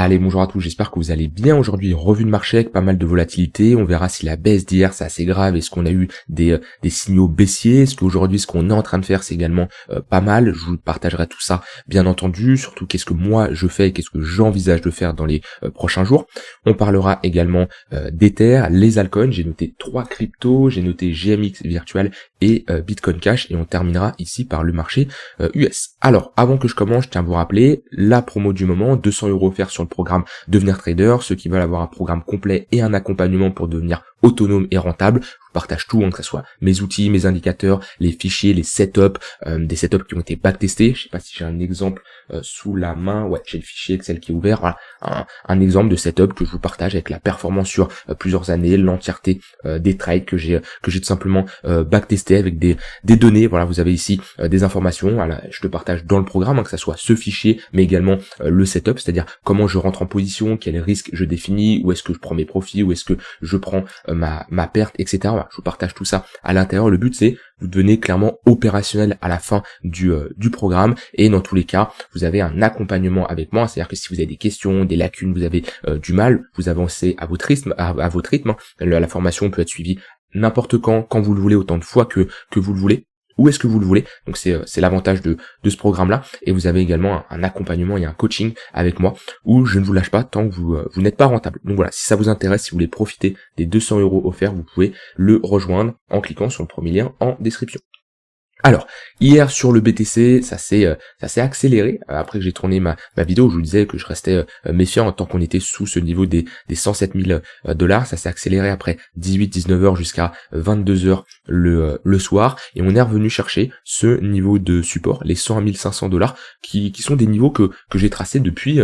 Allez, bonjour à tous, j'espère que vous allez bien aujourd'hui. Revue de marché avec pas mal de volatilité. On verra si la baisse d'hier c'est assez grave. Est-ce qu'on a eu des signaux baissiers? Est-ce qu'aujourd'hui ce qu'on est en train de faire c'est également pas mal? Je vous partagerai tout ça bien entendu. Surtout qu'est-ce que moi je fais et qu'est-ce que j'envisage de faire dans les prochains jours. On parlera également d'Ether, les altcoins. J'ai noté 3 cryptos, j'ai noté GMX Virtual et Bitcoin Cash. Et on terminera ici par le marché US. Alors, avant que je commence, je tiens à vous rappeler la promo du moment, 200 € offerts sur le programme Devenir Trader. Ceux qui veulent avoir un programme complet et un accompagnement pour devenir autonome et rentable, je vous partage tout, que ce soit mes outils, mes indicateurs, les fichiers, les setups, des setups qui ont été backtestés. Je sais pas si j'ai un exemple sous la main. Ouais, j'ai le fichier Excel qui est ouvert. Voilà, un exemple de setup que je vous partage avec la performance sur plusieurs années, l'entièreté des trades que j'ai tout simplement backtesté avec des données. Voilà, vous avez ici des informations. Voilà, je te partage dans le programme, que ce soit ce fichier, mais également le setup, c'est-à-dire comment je rentre en position, quels risques je définis, où est-ce que je prends mes profits, où est-ce que je prends ma perte, etc. Voilà, je vous partage tout ça à l'intérieur. Le but c'est vous devenez clairement opérationnel à la fin du programme, et dans tous les cas vous avez un accompagnement avec moi, c'est-à-dire que si vous avez des questions, des lacunes, vous avez du mal, vous avancez à votre rythme, la formation peut être suivie n'importe quand vous le voulez, autant de fois que vous le voulez. Où est-ce que vous le voulez? Donc c'est l'avantage de ce programme-là. Et vous avez également un accompagnement et un coaching avec moi où je ne vous lâche pas tant que vous n'êtes pas rentable. Donc voilà, si ça vous intéresse, si vous voulez profiter des 200 € offerts, vous pouvez le rejoindre en cliquant sur le premier lien en description. Alors, hier sur le BTC, ça s'est accéléré, après que j'ai tourné ma vidéo où je vous disais que je restais méfiant tant qu'on était sous ce niveau des 107 000 $, ça s'est accéléré après 18-19 heures jusqu'à 22 heures le soir, et on est revenu chercher ce niveau de support, les 101 500 $, qui sont des niveaux que j'ai tracés depuis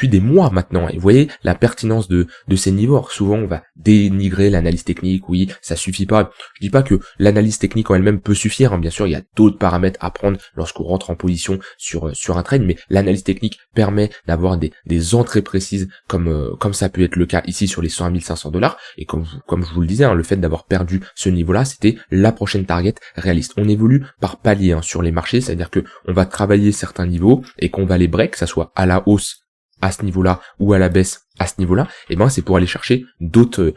des mois maintenant, et vous voyez la pertinence de ces niveaux. Alors souvent on va dénigrer l'analyse technique, oui, ça suffit pas, je dis pas que l'analyse technique en elle-même peut suffire, bien sûr il y a d'autres paramètres à prendre lorsqu'on rentre en position sur un trade, mais l'analyse technique permet d'avoir des entrées précises comme ça peut être le cas ici sur les 101 500 $, et comme je vous le disais, le fait d'avoir perdu ce niveau-là, c'était la prochaine target réaliste. On évolue par palier sur les marchés, c'est-à-dire que on va travailler certains niveaux et qu'on va les break, que ça soit à la hausse à ce niveau-là ou à la baisse à ce niveau-là, et c'est pour aller chercher d'autres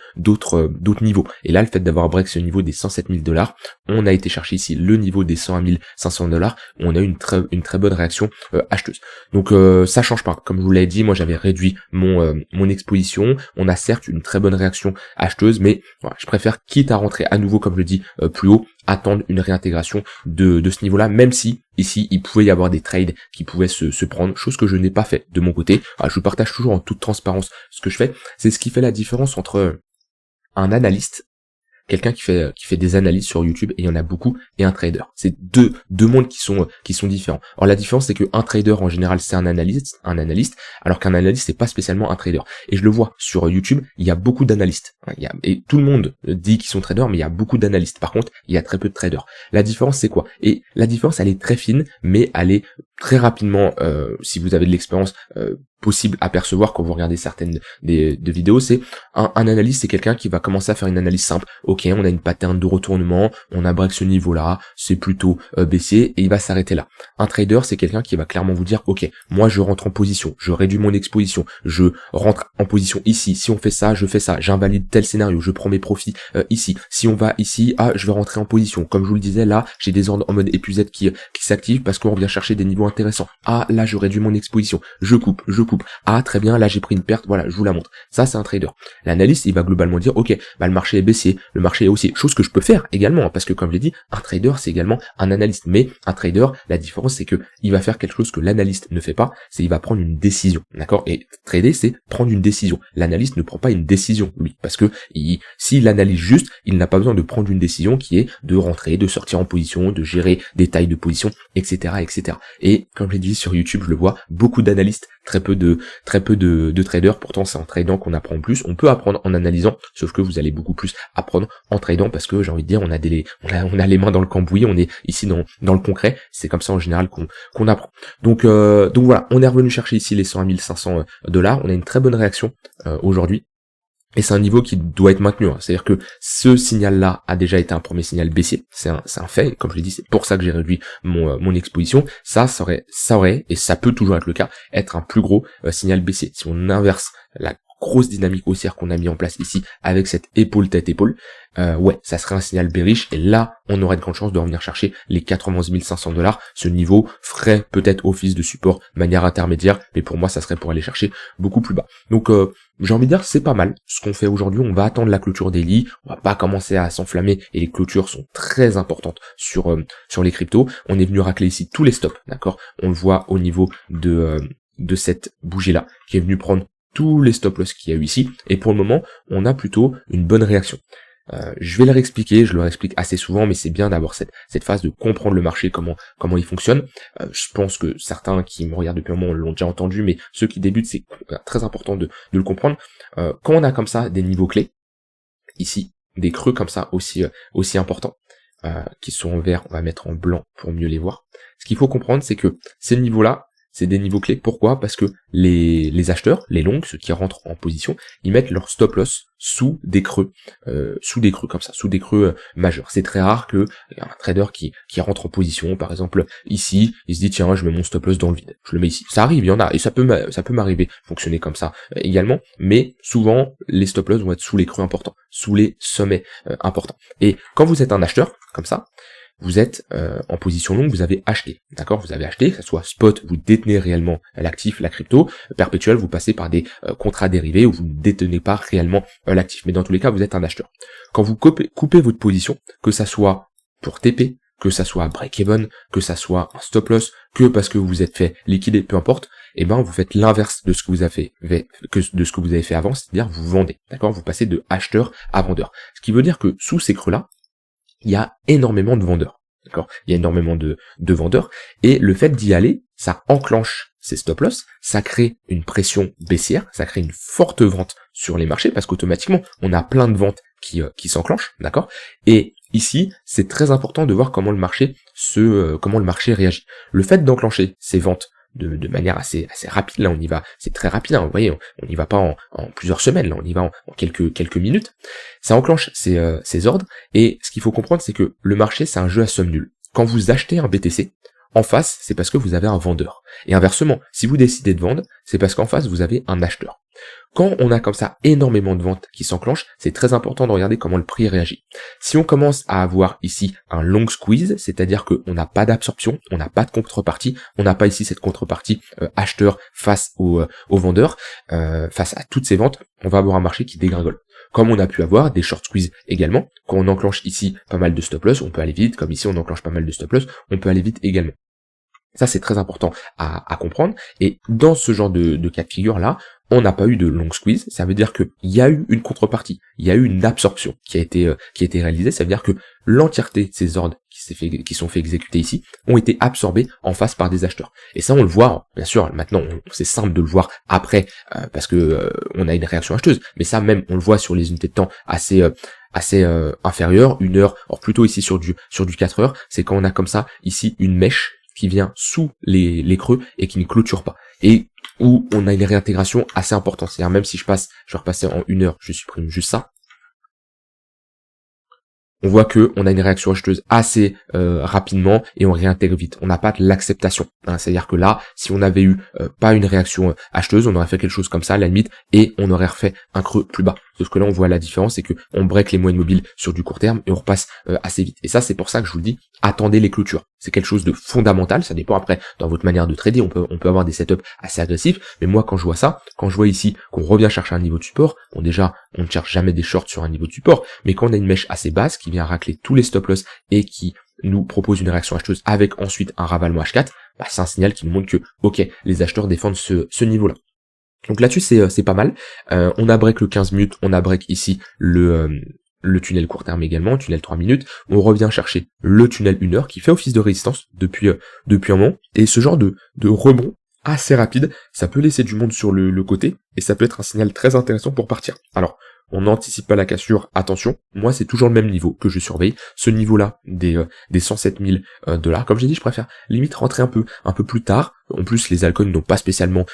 niveaux. Et là, le fait d'avoir break ce niveau des 107 000 $, on a été chercher ici le niveau des 101 500 $, où on a eu une très bonne réaction acheteuse. Donc ça change pas. Comme je vous l'avais dit, moi j'avais réduit mon exposition. On a certes une très bonne réaction acheteuse, mais voilà, je préfère, quitte à rentrer à nouveau, comme je le dis plus haut, attendre une réintégration de ce niveau-là, même si ici il pouvait y avoir des trades qui pouvaient se prendre, chose que je n'ai pas fait de mon côté. Alors, je vous partage toujours en toute transparence ce que je fais. C'est ce qui fait la différence entre un analyste, quelqu'un qui fait des analyses sur YouTube, et il y en a beaucoup, et un trader. C'est deux mondes qui sont différents. Alors la différence, c'est que un trader en général c'est un analyste, alors qu'un analyste c'est pas spécialement un trader. Et je le vois sur YouTube, il y a beaucoup d'analystes. Et tout le monde dit qu'ils sont traders, mais il y a beaucoup d'analystes. Par contre, il y a très peu de traders. La différence c'est quoi? Et la différence elle est très fine, mais elle est très rapidement, si vous avez de l'expérience, possible à percevoir quand vous regardez certaines de vidéos. C'est un analyste, c'est quelqu'un qui va commencer à faire une analyse simple. Ok, on a une pattern de retournement, on a break ce niveau-là, c'est plutôt baissier, et il va s'arrêter là. Un trader, c'est quelqu'un qui va clairement vous dire, ok, moi je rentre en position, je réduis mon exposition, je rentre en position ici, si on fait ça, je fais ça, j'invalide tel scénario, je prends mes profits ici, si on va ici, je vais rentrer en position. Comme je vous le disais, là, j'ai des ordres en mode épuisette qui s'activent parce qu'on vient chercher des niveaux intéressants. Là, je réduis mon exposition, je coupe. Très bien, là j'ai pris une perte, voilà, je vous la montre. Ça c'est un trader. L'analyste, il va globalement dire, ok, le marché est baissier, le marché est haussier, chose que je peux faire également, parce que comme je l'ai dit, un trader c'est également un analyste. Mais un trader, la différence c'est que il va faire quelque chose que l'analyste ne fait pas, c'est il va prendre une décision, d'accord? Et trader, c'est prendre une décision. L'analyste ne prend pas une décision, lui, parce que s'il analyse juste, il n'a pas besoin de prendre une décision qui est de rentrer, de sortir en position, de gérer des tailles de position, etc., etc. Et comme je l'ai dit sur YouTube, je le vois, beaucoup d'analystes, très peu de traders. Pourtant c'est en tradant qu'on apprend plus. On peut apprendre en analysant, sauf que vous allez beaucoup plus apprendre en tradant, parce que j'ai envie de dire, on a les mains dans le cambouis, on est ici dans le concret. C'est comme ça en général qu'on apprend. Donc voilà, on est revenu chercher ici les 101 500 $. On a une très bonne réaction aujourd'hui. Et c'est un niveau qui doit être maintenu, hein. C'est-à-dire que ce signal-là a déjà été un premier signal baissier, c'est un fait, comme je l'ai dit, c'est pour ça que j'ai réduit mon exposition. Ça aurait, et ça peut toujours être le cas, être un plus gros signal baissier. Si on inverse la grosse dynamique haussière qu'on a mis en place ici, avec cette épaule tête épaule, ouais, ça serait un signal bearish, et là, on aurait de grandes chances de revenir chercher les 91 500 $. Ce niveau ferait peut-être office de support de manière intermédiaire, mais pour moi, ça serait pour aller chercher beaucoup plus bas. Donc, j'ai envie de dire, c'est pas mal ce qu'on fait aujourd'hui. On va attendre la clôture daily, on va pas commencer à s'enflammer, et les clôtures sont très importantes sur les cryptos. On est venu racler ici tous les stops, d'accord? On le voit au niveau de cette bougie-là, qui est venue prendre tous les stop loss qu'il y a eu ici, et pour le moment, on a plutôt une bonne réaction. Je vais le réexpliquer, je le réexplique assez souvent, mais c'est bien d'avoir cette phase de comprendre le marché, comment il fonctionne. Je pense que certains qui me regardent depuis un moment l'ont déjà entendu, mais ceux qui débutent, c'est très important de le comprendre. Quand on a comme ça des niveaux clés, ici, des creux comme ça aussi importants, qui sont en vert, on va mettre en blanc pour mieux les voir. Ce qu'il faut comprendre, c'est que ces niveaux-là, c'est des niveaux clés. Pourquoi? Parce que les acheteurs, les longs, ceux qui rentrent en position, ils mettent leur stop loss sous des creux comme ça, sous des creux majeurs. C'est très rare que un trader qui rentre en position, par exemple ici, il se dit tiens, je mets mon stop loss dans le vide, je le mets ici. Ça arrive, il y en a, et ça peut m'arriver, fonctionner comme ça également, mais souvent les stop loss vont être sous les creux importants, sous les sommets importants. Et quand vous êtes un acheteur comme ça, vous êtes en position longue, vous avez acheté, d'accord? Vous avez acheté, que ce soit spot, vous détenez réellement l'actif, la crypto, perpétuel, vous passez par des contrats dérivés où vous ne détenez pas réellement l'actif. Mais dans tous les cas, vous êtes un acheteur. Quand vous coupez votre position, que ça soit pour TP, que ça soit break-even, que ça soit un stop loss, que parce que vous vous êtes fait liquider, peu importe, eh ben vous faites l'inverse de ce que vous avez fait avant, c'est-à-dire vous vendez, d'accord? Vous passez de acheteur à vendeur. Ce qui veut dire que sous ces creux-là, il y a énormément de vendeurs, d'accord? Il y a énormément de vendeurs, et le fait d'y aller, ça enclenche ces stop-loss, ça crée une pression baissière, ça crée une forte vente sur les marchés, parce qu'automatiquement, on a plein de ventes qui s'enclenchent, d'accord? Et ici, c'est très important de voir comment le marché réagit. Le fait d'enclencher ces ventes de manière assez rapide, là on y va, c'est très rapide, hein, vous voyez, on n'y va pas en plusieurs semaines, là on y va en quelques minutes, ça enclenche ces ordres, et ce qu'il faut comprendre, c'est que le marché, c'est un jeu à somme nulle. Quand vous achetez un BTC, en face, c'est parce que vous avez un vendeur. Et inversement, si vous décidez de vendre, c'est parce qu'en face, vous avez un acheteur. Quand on a comme ça énormément de ventes qui s'enclenchent, c'est très important de regarder comment le prix réagit. Si on commence à avoir ici un long squeeze, c'est-à-dire qu'on n'a pas d'absorption, on n'a pas de contrepartie, on n'a pas ici cette contrepartie acheteur face au vendeur, face à toutes ces ventes, on va avoir un marché qui dégringole. Comme on a pu avoir des short squeeze également, quand on enclenche ici pas mal de stop loss, on peut aller vite, comme ici on enclenche pas mal de stop loss, on peut aller vite également. Ça, c'est très important à comprendre, et dans ce genre de cas de figure-là, on n'a pas eu de long squeeze, ça veut dire qu'il y a eu une contrepartie, il y a eu une absorption qui a été réalisée, ça veut dire que l'entièreté de ces ordres qui sont fait exécuter ici ont été absorbés en face par des acheteurs. Et ça, on le voit, bien sûr, maintenant, c'est simple de le voir après, parce que on a une réaction acheteuse, mais ça même, on le voit sur les unités de temps assez inférieures, 1 heure, or plutôt ici sur du 4 heures, c'est quand on a comme ça, ici, une mèche qui vient sous les creux et qui ne clôture pas, et où on a une réintégration assez importante. C'est-à-dire même si je vais repasser en 1 heure, je supprime juste ça, on voit que on a une réaction acheteuse assez rapidement et on réintègre vite. On n'a pas de l'acceptation, hein. C'est-à-dire que là, si on avait eu pas une réaction acheteuse, on aurait fait quelque chose comme ça à la limite et on aurait refait un creux plus bas. Sauf que là, on voit la différence, c'est que on break les moyennes mobiles sur du court terme et on repasse assez vite. Et ça, c'est pour ça que je vous le dis, attendez les clôtures. C'est quelque chose de fondamental. Ça dépend après dans votre manière de trader. On peut avoir des setups assez agressifs, mais moi, quand je vois ça, quand je vois ici qu'on revient chercher un niveau de support, bon déjà, on ne cherche jamais des shorts sur un niveau de support, mais quand on a une mèche assez basse qui vient racler tous les stop loss et qui nous propose une réaction acheteuse avec ensuite un ravalement H4, bah, c'est un signal qui nous montre que, ok, les acheteurs défendent ce niveau-là. Donc là-dessus, c'est pas mal. On a break le 15 minutes, on a break ici le tunnel court terme également, tunnel 3 minutes. On revient chercher le tunnel 1 heure qui fait office de résistance depuis un moment. Et ce genre de rebond assez rapide, ça peut laisser du monde sur le côté et ça peut être un signal très intéressant pour partir. Alors, on n'anticipe pas la cassure, attention, moi c'est toujours le même niveau que je surveille, ce niveau-là des 107 000 $. Comme j'ai dit, je préfère limite rentrer un peu plus tard, En plus, les altcoins n'ont pas spécialement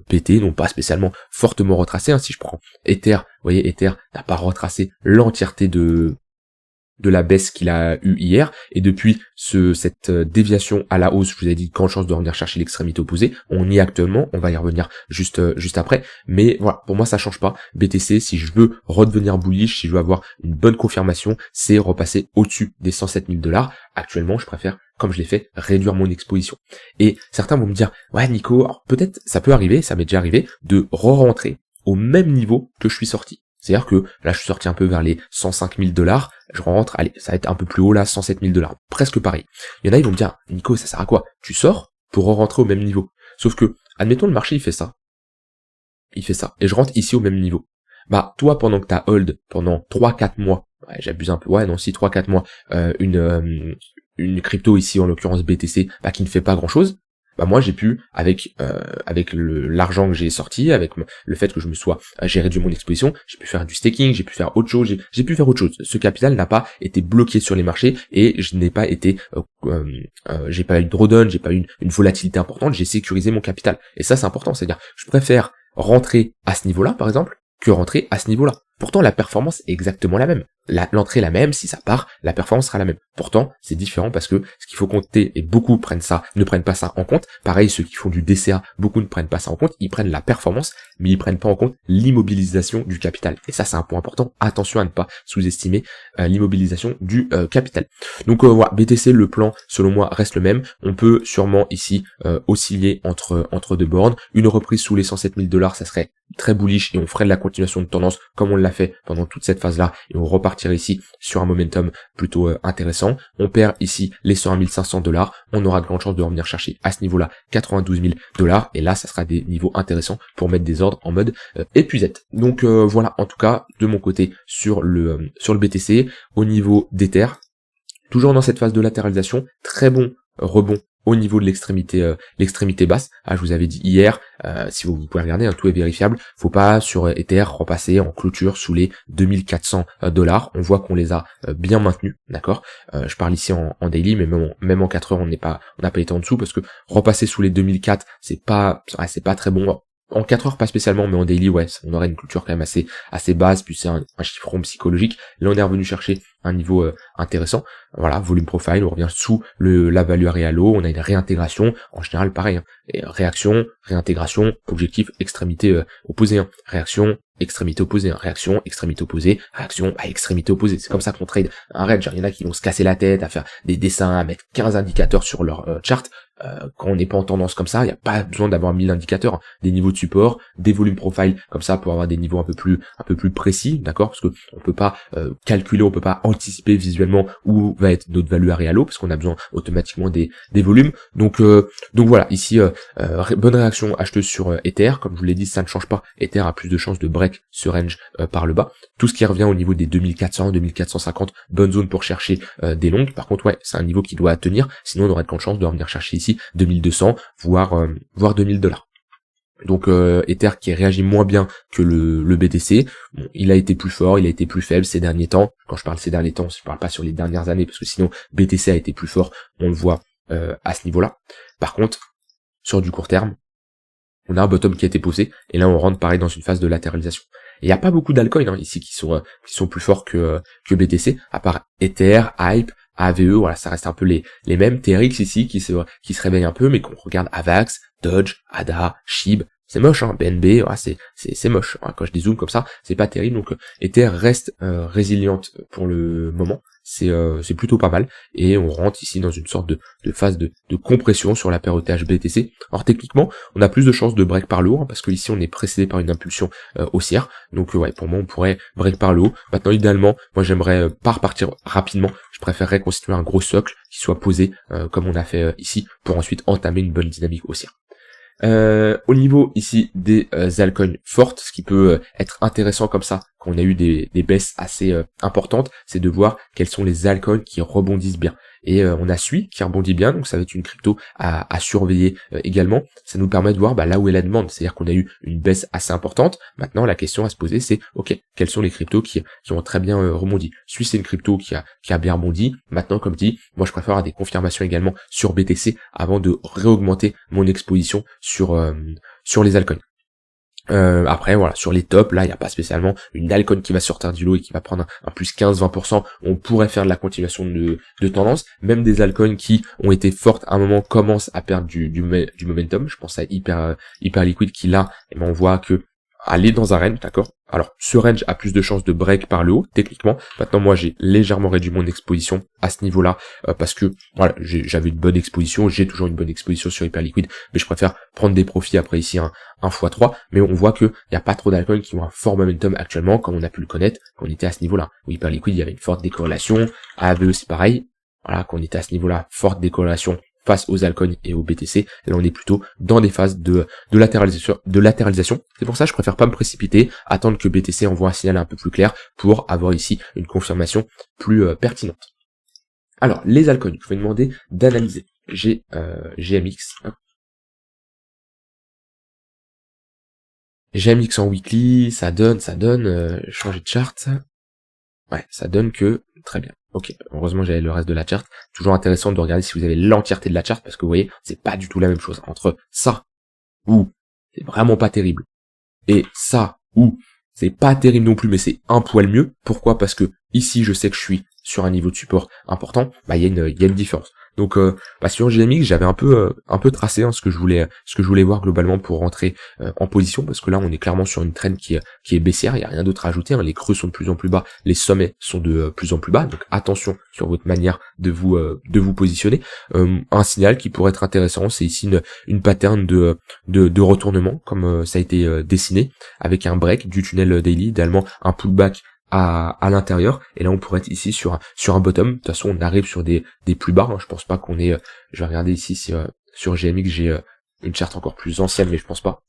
pété, n'ont pas spécialement fortement retracé. Hein. Si je prends Ether, vous voyez, Ether n'a pas retracé l'entièreté de la baisse qu'il a eu hier, et depuis cette déviation à la hausse, je vous ai dit grande chance de revenir chercher l'extrémité opposée, on y est actuellement, on va y revenir juste après, mais voilà, pour moi ça change pas. BTC, si je veux redevenir bullish, si je veux avoir une bonne confirmation, c'est repasser au-dessus des 107 000 $. Actuellement, je préfère, comme je l'ai fait, réduire mon exposition. Et certains vont me dire, ouais Nico, alors peut-être ça peut arriver, ça m'est déjà arrivé, de re-rentrer au même niveau que je suis sorti. C'est-à-dire que là, je suis sorti un peu vers les 105 000 $, je rentre, allez, ça va être un peu plus haut là, 107 000 $, presque pareil. Il y en a, ils vont me dire, Nico, ça sert à quoi? Tu sors pour re-rentrer au même niveau. Sauf que, admettons, le marché, il fait ça, et je rentre ici au même niveau. Bah, toi, pendant que t'as hold, pendant 3-4 mois, ouais, j'abuse un peu, ouais, non, si 3-4 mois, une crypto ici, en l'occurrence BTC, bah, qui ne fait pas grand-chose, bah moi j'ai pu avec l'argent que j'ai sorti, avec le fait que j'ai réduit mon exposition, j'ai pu faire du staking, j'ai pu faire autre chose, j'ai pu faire autre chose. Ce capital n'a pas été bloqué sur les marchés et je n'ai pas été j'ai pas eu de drawdown, j'ai pas eu une volatilité importante, j'ai sécurisé mon capital. Et ça c'est important, c'est-à-dire je préfère rentrer à ce niveau-là par exemple que rentrer à ce niveau-là. Pourtant la performance est exactement la même. L'entrée est la même, si ça part, la performance sera la même. Pourtant, c'est différent parce que ce qu'il faut compter, et beaucoup ne prennent pas ça en compte, pareil, ceux qui font du DCA, beaucoup ne prennent pas ça en compte, ils prennent la performance, mais ils prennent pas en compte l'immobilisation du capital. Et ça, c'est un point important, attention à ne pas sous-estimer l'immobilisation du capital. Donc voilà, BTC, le plan, selon moi, reste le même. On peut sûrement ici osciller entre deux bornes. Une reprise sous les 107 000 $, ça serait très bullish et on ferait de la continuation de tendance comme on l'a fait pendant toute cette phase-là et on repartirait ici sur un momentum plutôt intéressant. On perd ici les 101 500 $, on aura de grandes chances de revenir chercher à ce niveau-là 92 000 $ et là ça sera des niveaux intéressants pour mettre des ordres en mode épuisette. Donc voilà, en tout cas de mon côté sur le BTC. Au niveau d'Ether, toujours dans cette phase de latéralisation, très bon rebond au niveau de l'extrémité basse. Ah, je vous avais dit hier, si vous pouvez regarder, hein, tout est vérifiable, faut pas sur Ether repasser en clôture sous les 2400 $. On voit qu'on les a bien maintenus, d'accord. Je parle ici en daily, mais même en 4 heures, on n'a pas été en dessous parce que repasser sous les 2004, c'est pas très bon. En 4 heures, pas spécialement, mais en daily, ouais, on aurait une clôture quand même assez basse, puis c'est un chiffron psychologique. Là, on est revenu chercher un niveau intéressant. Voilà, volume profile, on revient sous la value à l'eau, on a une réintégration, en général, pareil, hein. Et réaction, réintégration, objectif, extrémité opposée, hein. Réaction, extrémité opposée, hein. Réaction, extrémité opposée, réaction, extrémité opposée. C'est comme ça qu'on trade un range. Il y en a qui vont se casser la tête à faire des dessins, à mettre 15 indicateurs sur leur chart. Quand on n'est pas en tendance comme ça, il n'y a pas besoin d'avoir 1000 indicateurs, hein. Des niveaux de support, des volumes profile comme ça pour avoir des niveaux un peu plus précis, d'accord, parce que on peut pas calculer, on peut pas anticiper visuellement où va être notre value à l'eau parce qu'on a besoin automatiquement des volumes. Donc voilà, ici bonne réaction acheteuse sur Ether, comme je vous l'ai dit, ça ne change pas. Ether a plus de chances de break ce range par le bas. Tout ce qui revient au niveau des 2400, 2450, bonne zone pour chercher des longues. Par contre, ouais, c'est un niveau qui doit tenir, sinon on aurait de grandes chances de revenir chercher ici 2200, voire 2000 $. Donc Ether qui réagit moins bien que le BTC, bon, il a été plus fort, il a été plus faible ces derniers temps. Quand je parle ces derniers temps, je parle pas sur les dernières années, parce que sinon BTC a été plus fort, on le voit à ce niveau-là. Par contre, sur du court terme, on a un bottom qui a été posé, et là on rentre pareil dans une phase de latéralisation. Il n'y a pas beaucoup d'altcoins hein, ici qui sont plus forts que BTC, à part Ether, Hype, AVE, voilà, ça reste un peu les mêmes. TRX ici qui se réveille un peu, mais qu'on regarde Avax, Dodge, ADA, SHIB, c'est moche, hein, BNB, voilà, c'est moche. Voilà, quand je dézoome comme ça, c'est pas terrible. Donc Ether reste résiliente pour le moment. C'est plutôt pas mal. Et on rentre ici dans une sorte de phase de compression sur la périodage BTC. Alors techniquement, on a plus de chances de break par le haut, hein, parce que ici on est précédé par une impulsion haussière. Donc ouais, pour moi on pourrait break par le haut. Maintenant idéalement, moi j'aimerais pas repartir rapidement. Je préférerais constituer un gros socle qui soit posé comme on a fait ici, pour ensuite entamer une bonne dynamique haussière. Au niveau ici des altcoins fortes, ce qui peut être intéressant comme ça quand on a eu des baisses assez importantes, c'est de voir quels sont les altcoins qui rebondissent bien. Et on a SUI qui rebondit bien, donc ça va être une crypto à surveiller également. Ça nous permet de voir là où est la demande, c'est-à-dire qu'on a eu une baisse assez importante. Maintenant, la question à se poser, c'est ok, quelles sont les cryptos qui ont très bien rebondi. SUI, c'est une crypto qui a bien rebondi. Maintenant, comme dit, moi je préfère avoir des confirmations également sur BTC avant de réaugmenter mon exposition sur les altcoins. Après voilà, sur les tops, là il n'y a pas spécialement une altcoin qui va sortir du lot et qui va prendre un plus 15-20%. On pourrait faire de la continuation de tendance. Même des altcoins qui ont été fortes à un moment commencent à perdre du momentum. Je pense à hyper liquide qui là, on voit que aller dans un range, d'accord. Alors ce range a plus de chances de break par le haut techniquement. Maintenant moi j'ai légèrement réduit mon exposition à ce niveau-là parce que voilà, j'avais une bonne exposition, j'ai toujours une bonne exposition sur hyper liquide, mais je préfère prendre des profits après ici un x3, mais on voit que il y a pas trop d'alcool qui ont un fort momentum actuellement comme on a pu le connaître quand on était à ce niveau-là. Où hyper liquide, il y avait une forte décorrélation, AVE c'est pareil. Voilà, quand on était à ce niveau-là, forte décorrélation face aux altcoins et au BTC, là on est plutôt dans des phases de latéralisation. C'est pour ça que je préfère pas me précipiter, attendre que BTC envoie un signal un peu plus clair pour avoir ici une confirmation plus pertinente. Alors, les altcoins, je vais demander d'analyser. J'ai GMX. GMX en weekly, ça donne, changer de chart. Ouais, ça donne que, très bien. Ok, heureusement j'avais le reste de la chart. Toujours intéressant de regarder si vous avez l'entièreté de la chart, parce que vous voyez, c'est pas du tout la même chose entre ça, où c'est vraiment pas terrible, et ça, où c'est pas terrible non plus, mais c'est un poil mieux. Pourquoi? Parce que ici je sais que je suis sur un niveau de support important, bah il y a une différence. Donc sur GMX, j'avais un peu tracé ce que je voulais voir globalement pour rentrer en position, parce que là on est clairement sur une trend qui est baissière, il y a rien d'autre à ajouter, les creux sont de plus en plus bas, les sommets sont de plus en plus bas, donc attention sur votre manière de vous positionner. Un signal qui pourrait être intéressant, c'est ici une pattern de retournement comme ça a été dessiné avec un break du tunnel daily, idéalement un pullback à l'intérieur, et là on pourrait être ici sur un bottom. De toute façon on arrive sur des plus bas, je pense pas qu'on est je vais regarder ici si sur GMX j'ai une charte encore plus ancienne, mais je pense pas.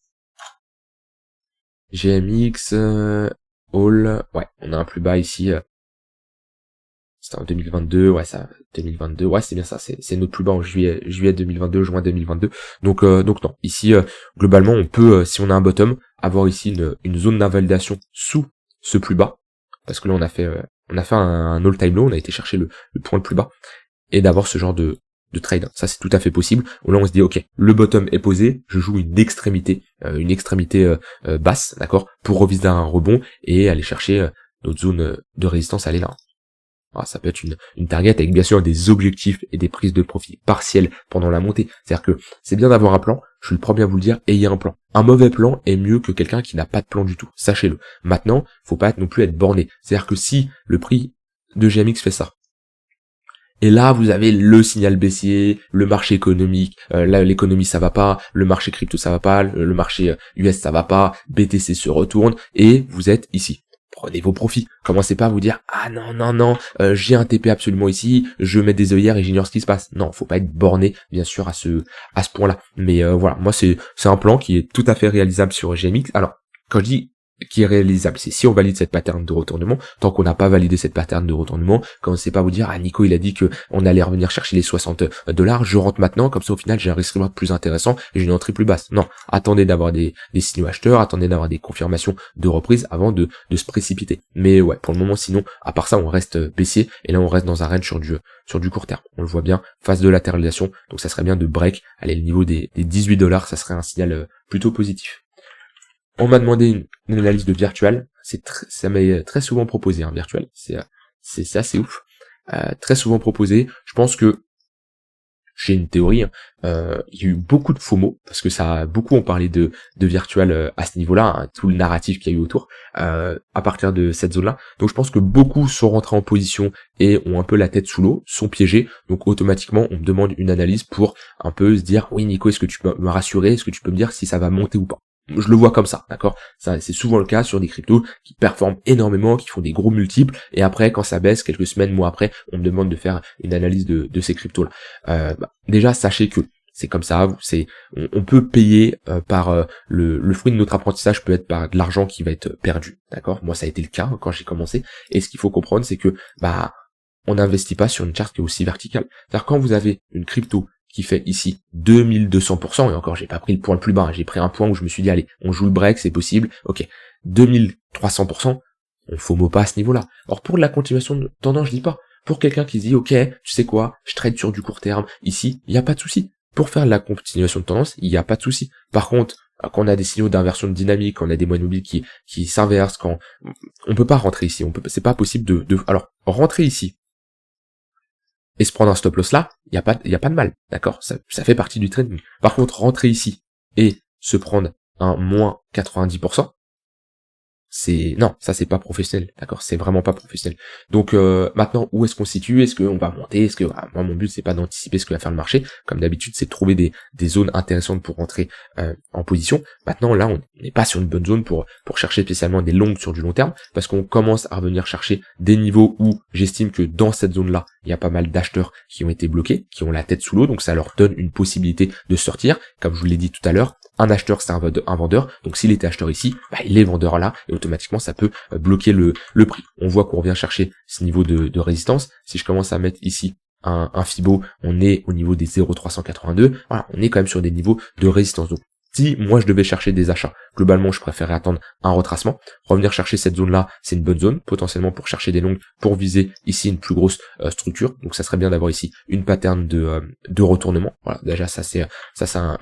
GMX All, ouais, on a un plus bas ici, c'était en 2022, ouais, ça 2022, ouais, c'est bien ça, c'est notre plus bas en juillet 2022, juin 2022. Donc non, ici globalement on peut si on a un bottom avoir ici une zone d'invalidation sous ce plus bas, parce que là on a fait un all-time low, on a été chercher le point le plus bas, et d'avoir ce genre de trade. Ça c'est tout à fait possible. Là on se dit ok, le bottom est posé, je joue une extrémité basse, d'accord, pour reviser un rebond et aller chercher notre zone de résistance, aller là. Alors, ça peut être une target avec bien sûr des objectifs et des prises de profit partielles pendant la montée. C'est-à-dire que c'est bien d'avoir un plan, je suis le premier à vous le dire, ayez un plan. Un mauvais plan est mieux que quelqu'un qui n'a pas de plan du tout, sachez-le. Maintenant, faut pas non plus être borné. C'est-à-dire que si le prix de GMX fait ça, et là vous avez le signal baissier, le marché économique, là l'économie ça va pas, le marché crypto ça va pas, le marché US ça va pas, BTC se retourne, et vous êtes ici. Prenez vos profits. Commencez pas à vous dire ah non, j'ai un TP absolument ici, je mets des œillères et j'ignore ce qui se passe. Non, faut pas être borné bien sûr à ce point-là. Mais voilà, moi c'est un plan qui est tout à fait réalisable sur GMX. Alors quand je dis qui est réalisable, c'est si on valide cette pattern de retournement. Tant qu'on n'a pas validé cette pattern de retournement, commencez pas à vous dire ah Nico il a dit que on allait revenir chercher les $60, je rentre maintenant, comme ça au final j'ai un risk reward plus intéressant et j'ai une entrée plus basse. Non, attendez d'avoir des signaux acheteurs, attendez d'avoir des confirmations de reprise avant de se précipiter. Mais ouais, pour le moment sinon, à part ça on reste baissier, et là on reste dans un range sur du court terme. On le voit bien, phase de latéralisation, donc ça serait bien de break, aller le niveau des $18, ça serait un signal plutôt positif. On m'a demandé une analyse de virtual, ça m'est très souvent proposé, virtual, c'est assez ouf, très souvent proposé. Je pense que j'ai une théorie, il y a eu beaucoup de FOMO, parce que beaucoup ont parlé de virtual à ce niveau-là, tout le narratif qu'il y a eu autour, à partir de cette zone-là. Donc je pense que beaucoup sont rentrés en position et ont un peu la tête sous l'eau, sont piégés, donc automatiquement on me demande une analyse pour un peu se dire oui Nico, est-ce que tu peux me rassurer, est-ce que tu peux me dire si ça va monter ou pas. Je le vois comme ça, d'accord. Ça, c'est souvent le cas sur des cryptos qui performent énormément, qui font des gros multiples, et après, quand ça baisse, quelques semaines, mois après, on me demande de faire une analyse de ces cryptos-là. Déjà, sachez que c'est comme ça, on peut payer par le fruit de notre apprentissage peut être par de l'argent qui va être perdu, d'accord? Moi ça a été le cas quand j'ai commencé, et ce qu'il faut comprendre c'est que on n'investit pas sur une charte qui est aussi verticale. C'est-à-dire quand vous avez une crypto qui fait ici 2200%, et encore j'ai pas pris le point le plus bas, j'ai pris un point où je me suis dit allez, on joue le break, c'est possible, ok, 2300%, on FOMO pas à ce niveau-là. Or pour la continuation de tendance, je dis pas. Pour quelqu'un qui se dit ok, tu sais quoi, je trade sur du court terme, ici, il n'y a pas de souci. Pour faire la continuation de tendance, il n'y a pas de souci. Par contre, quand on a des signaux d'inversion de dynamique, quand on a des moyennes mobiles qui s'inversent, quand on peut pas rentrer ici, c'est pas possible alors rentrer ici et se prendre un stop loss là, il y a pas de mal, d'accord, ça fait partie du trading. Par contre, rentrer ici et se prendre un moins 90%, non, ça c'est pas professionnel, d'accord, c'est vraiment pas professionnel. Donc maintenant, où est-ce qu'on se situe? Est-ce qu'on va monter? Est-ce que moi mon but c'est pas d'anticiper ce que va faire le marché, comme d'habitude c'est de trouver des zones intéressantes pour rentrer en position. Maintenant là on n'est pas sur une bonne zone pour chercher spécialement des longues sur du long terme, parce qu'on commence à revenir chercher des niveaux où j'estime que dans cette zone là il y a pas mal d'acheteurs qui ont été bloqués, qui ont la tête sous l'eau, donc ça leur donne une possibilité de sortir. Comme je vous l'ai dit tout à l'heure, un acheteur c'est un vendeur, donc s'il était acheteur ici, il est vendeur là, et automatiquement ça peut bloquer le prix. On voit qu'on revient chercher ce niveau de résistance. Si je commence à mettre ici un Fibo, on est au niveau des 0,382, voilà, on est quand même sur des niveaux de résistance. Donc si moi je devais chercher des achats, globalement je préférerais attendre un retracement, revenir chercher cette zone là, c'est une bonne zone, potentiellement pour chercher des longues, pour viser ici une plus grosse structure, donc ça serait bien d'avoir ici une pattern de retournement. Voilà, déjà ça c'est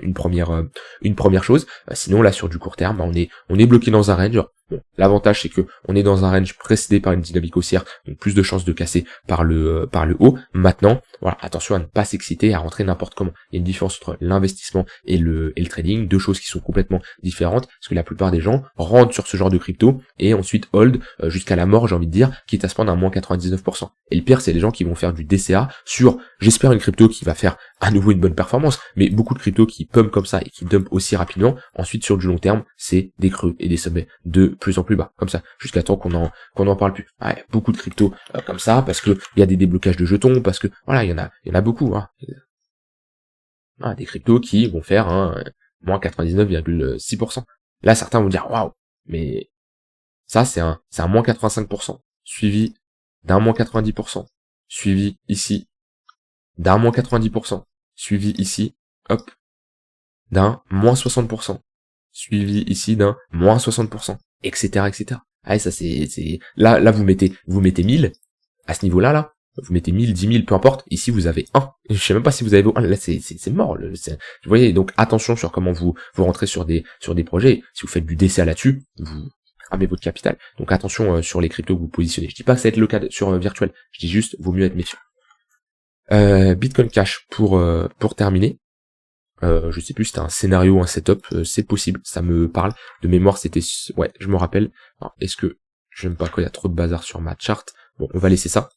une première chose. Sinon là sur du court terme, on est bloqué dans un range. Bon, l'avantage c'est que on est dans un range précédé par une dynamique haussière, donc plus de chances de casser par le haut. Maintenant, voilà, attention à ne pas s'exciter, à rentrer n'importe comment. Il y a une différence entre l'investissement et le trading, deux choses qui sont complètement différentes, parce que la plupart des gens rentrent sur ce genre de crypto et ensuite hold jusqu'à la mort, j'ai envie de dire, quitte à se prendre un moins 99%. Et le pire, c'est les gens qui vont faire du DCA sur, j'espère, une crypto qui va faire à nouveau une bonne performance, mais beaucoup de cryptos qui pump comme ça et qui dump aussi rapidement. Ensuite, sur du long terme, c'est des creux et des sommets de plus en plus bas, comme ça, jusqu'à temps qu'on en parle plus. Ouais, beaucoup de cryptos comme ça, parce que il y a des déblocages de jetons, parce que voilà, il y en a beaucoup. Des cryptos qui vont faire moins 99,6%. Là, certains vont dire waouh, mais ça c'est un moins 85%, suivi d'un moins 90%, suivi ici d'un moins 90%, suivi ici, hop, d'un moins 60%, suivi ici d'un moins 60%, etc., etc. Ah, ça c'est, là, vous mettez 1000, à ce niveau-là, là, vous mettez 1000, 10 000, peu importe, ici vous avez 1. Je sais même pas si vous avez 1, là c'est mort, vous voyez, donc attention sur comment vous rentrez sur des projets. Si vous faites du DCA là-dessus, vous cramez votre capital. Donc attention sur les cryptos que vous positionnez. Je dis pas que ça va être le cas sur virtuel, je dis juste, vaut mieux être méfiant. Bitcoin Cash pour terminer. Je sais plus si c'était un scénario ou un setup, c'est possible, ça me parle. De mémoire c'était, ouais, je me rappelle. Est-ce que, j'aime pas quand il y a trop de bazar sur ma charte. Bon, on va laisser ça.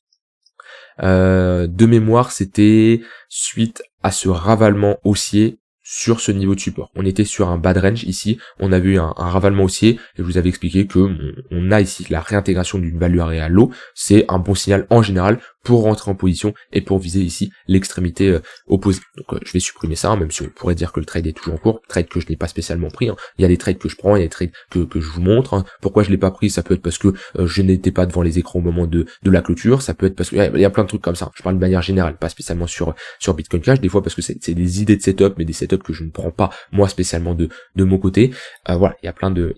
De mémoire, c'était suite à ce ravalement haussier sur ce niveau de support. On était sur un bad range ici, on a vu un ravalement haussier, et je vous avais expliqué que on a ici la réintégration d'une value à l'eau, c'est un bon signal en général pour rentrer en position et pour viser ici l'extrémité opposée. Donc je vais supprimer ça, même si on pourrait dire que le trade est toujours en cours, trade que je n'ai pas spécialement pris. Il y a des trades que je prends, il y a des trades que je vous montre. Pourquoi je l'ai pas pris? Ça peut être parce que je n'étais pas devant les écrans au moment de la clôture, ça peut être parce que il y a plein de trucs comme ça. Je parle de manière générale, pas spécialement sur Bitcoin Cash, des fois parce que c'est des idées de setup, mais des setups que je ne prends pas moi spécialement de mon côté. Voilà, il y a plein de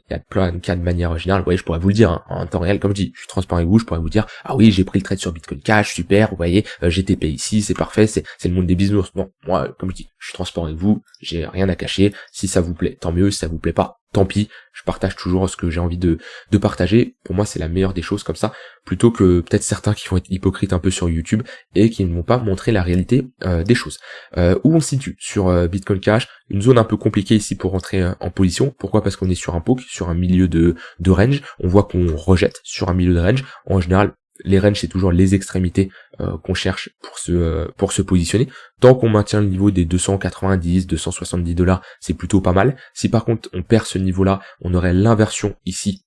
cas de manière générale. Vous voyez, je pourrais vous le dire en temps réel, comme je dis, je suis transparent avec vous, je pourrais vous dire ah oui, j'ai pris le trade sur Bitcoin Cash, super, vous voyez, GTP ici, c'est parfait, c'est le monde des business. Non, moi, comme je dis, je suis transparent avec vous, j'ai rien à cacher. Si ça vous plaît, tant mieux. Si ça vous plaît pas, tant pis. Je partage toujours ce que j'ai envie de partager. Pour moi, c'est la meilleure des choses comme ça, plutôt que peut-être certains qui vont être hypocrites un peu sur YouTube et qui ne vont pas montrer la réalité des choses. Où on se situe sur Bitcoin Cash, une zone un peu compliquée ici pour rentrer en position. Pourquoi? Parce qu'on est sur un poke, sur un milieu de range. On voit qu'on rejette sur un milieu de range. En général, les ranges, c'est toujours les extrémités qu'on cherche pour se positionner. Tant qu'on maintient le niveau des 290, 270 $, c'est plutôt pas mal. Si par contre on perd ce niveau-là, on aurait l'inversion ici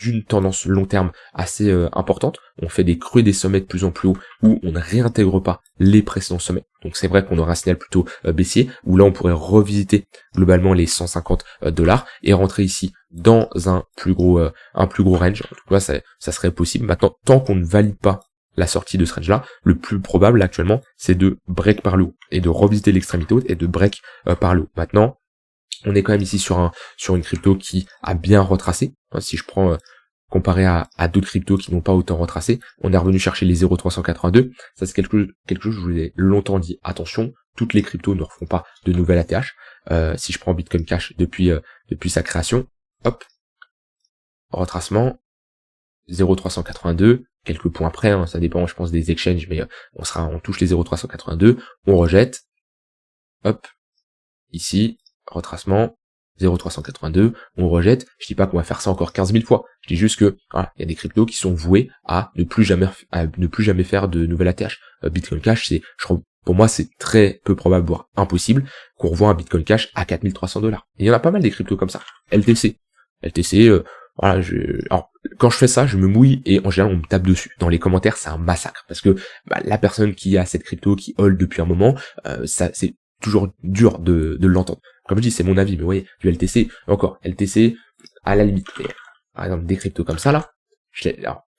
d'une tendance long terme assez importante. On fait des creux des sommets de plus en plus haut où on ne réintègre pas les précédents sommets. Donc c'est vrai qu'on aura un signal plutôt baissier où là on pourrait revisiter globalement les 150 $ et rentrer ici dans un plus gros range. En tout cas ça serait possible. Maintenant, tant qu'on ne valide pas la sortie de ce range là, le plus probable actuellement c'est de break par le haut et de revisiter l'extrémité haute et de break par le haut. Maintenant, on est quand même ici sur une crypto qui a bien retracé. Si je prends comparé à d'autres cryptos qui n'ont pas autant retracé, on est revenu chercher les 0,382. Ça c'est quelque chose, je vous ai longtemps dit, attention, toutes les cryptos ne refont pas de nouvelles ATH. Si je prends Bitcoin Cash depuis sa création, hop, retracement, 0,382, quelques points près, ça dépend je pense des exchanges, mais on touche les 0,382, on rejette, hop, ici, retracement, 0,382, on rejette. Je dis pas qu'on va faire ça encore 15 000 fois. Je dis juste que voilà, il y a des cryptos qui sont voués à ne plus jamais faire de nouvelles ATH. Bitcoin Cash, pour moi, c'est très peu probable, voire impossible, qu'on revoie un Bitcoin Cash à 4300 $. Et il y en a pas mal des cryptos comme ça. LTC, voilà, alors, quand je fais ça, je me mouille et en général on me tape dessus. Dans les commentaires, c'est un massacre parce que la personne qui a cette crypto, qui hold depuis un moment, ça c'est toujours dur de l'entendre. Comme je dis, c'est mon avis, mais vous voyez, du LTC, encore, LTC, à la limite. Par exemple, des cryptos comme ça, là, je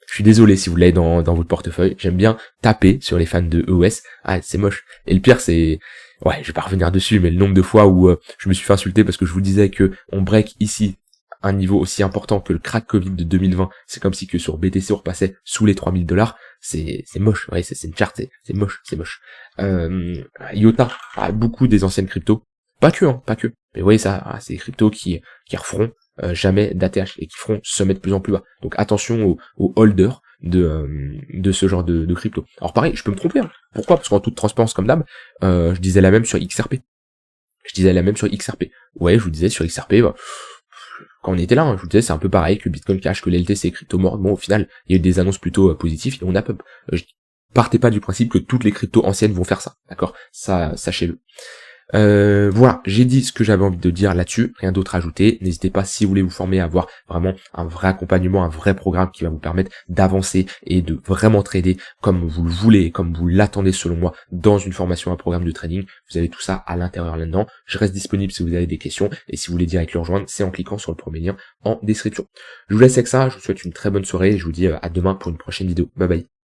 suis désolé si vous l'avez dans votre portefeuille, j'aime bien taper sur les fans de EOS, c'est moche. Et le pire, c'est, je vais pas revenir dessus, mais le nombre de fois où je me suis fait insulter parce que je vous disais que on break ici un niveau aussi important que le crack Covid de 2020, c'est comme si que sur BTC on repassait sous les 3000 $, c'est moche, c'est une charte, c'est moche. IOTA, beaucoup des anciennes cryptos, pas que, mais vous voyez ça, c'est des cryptos qui referont jamais d'ATH et qui feront se mettre de plus en plus bas. Donc attention aux holders de ce genre de crypto. Alors pareil, je peux me tromper, pourquoi? Parce qu'en toute transparence comme d'hab, je disais la même sur XRP. Ouais, je vous disais sur XRP, quand on était là, je vous disais, c'est un peu pareil que Bitcoin Cash, que l'LTC, crypto mort. Bon, au final, il y a eu des annonces plutôt positives et on a pump. Partez pas du principe que toutes les cryptos anciennes vont faire ça, d'accord? Ça, sachez-le. Voilà, j'ai dit ce que j'avais envie de dire là-dessus, rien d'autre à ajouter. N'hésitez pas, si vous voulez vous former, à avoir vraiment un vrai accompagnement, un vrai programme qui va vous permettre d'avancer et de vraiment trader comme vous le voulez, comme vous l'attendez selon moi, dans une formation, un programme de trading. Vous avez tout ça à l'intérieur là-dedans. Je reste disponible si vous avez des questions, et si vous voulez direct le rejoindre, c'est en cliquant sur le premier lien en description. Je vous laisse avec ça, je vous souhaite une très bonne soirée, et je vous dis à demain pour une prochaine vidéo. Bye bye.